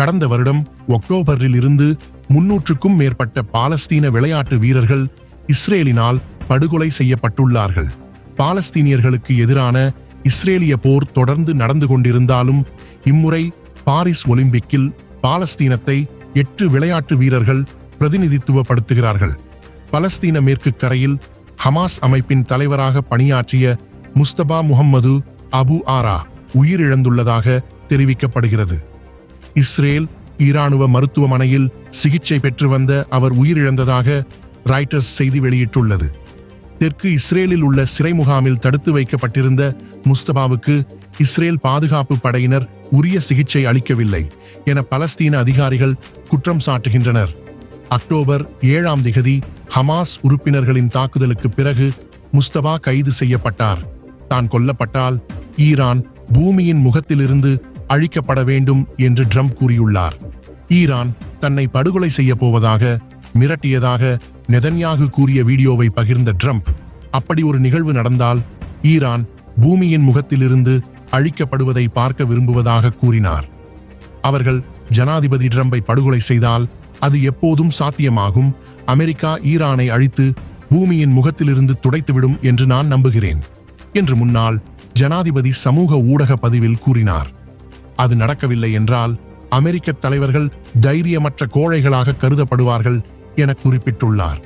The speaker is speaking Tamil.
கடந்த வருடம் அக்டோபரில் இருந்து 300க்கும் மேற்பட்ட பாலஸ்தீன விளையாட்டு வீரர்கள் இஸ்ரேலினால் படுகொலை செய்யப்பட்டுள்ளார்கள். பாலஸ்தீனியர்களுக்கு எதிரான இஸ்ரேலிய போர் தொடர்ந்து நடந்து கொண்டிருந்தாலும் இம்முறை பாரிஸ் ஒலிம்பிக்கில் பாலஸ்தீனத்தை 8 விளையாட்டு வீரர்கள் பிரதிநிதித்துவப்படுத்துகிறார்கள். பலஸ்தீன மேற்கு கரையில் ஹமாஸ் அமைப்பின் தலைவராக பணியாற்றிய முஸ்தபா முஹம்மது அபு ஆரா உயிரிழந்துள்ளதாக தெரிவிக்கப்படுகிறது. இஸ்ரேல் ஈரானுவ மருத்துவமனையில் சிகிச்சை பெற்று வந்த அவர் உயிரிழந்ததாக ராய்ட்டர்ஸ் செய்தி வெளியிட்டுள்ளது. தெற்கு இஸ்ரேலில் உள்ள சிறை முகாமில் தடுத்து வைக்கப்பட்டிருந்த முஸ்தபாவுக்கு இஸ்ரேல் பாதுகாப்பு படையினர் உரிய சிகிச்சை அளிக்கவில்லை என பலஸ்தீன அதிகாரிகள் குற்றம் சாட்டுகின்றனர். அக்டோபர் 7ஆம் திகதி ஹமாஸ் உறுப்பினர்களின் தாக்குதலுக்கு பிறகு முஸ்தபா கைது செய்யப்பட்டார். தான் கொல்லப்பட்டால் ஈரான் பூமியின் முகத்திலிருந்து அழிக்கப்பட வேண்டும் என்று ட்ரம்ப் கூறியுள்ளார். ஈரான் தன்னை படுகொலை செய்ய போவதாக மிரட்டியதாக நெதன்யாகு கூறிய வீடியோவை பகிர்ந்த ட்ரம்ப், அப்படி ஒரு நிகழ்வு நடந்தால் ஈரான் பூமியின் முகத்திலிருந்து அழிக்கப்படுவதை பார்க்க விரும்புவதாக கூறினார். அவர்கள் ஜனாதிபதி ட்ரம்பை படுகொலை செய்தால் அது எப்போதும் சாத்தியமாகும். அமெரிக்கா ஈரானை அழித்து பூமியின் முகத்திலிருந்து துடைத்துவிடும் என்று நான் நம்புகிறேன் என்று முன்னாள் ஜனாதிபதி சமூக ஊடக பதிவில் கூறினார். அது நடக்கவில்லை என்றால் அமெரிக்க தலைவர்கள் தைரியமற்ற கோழைகளாக கருதப்படுவார்கள் என குறிப்பிட்டுள்ளார்.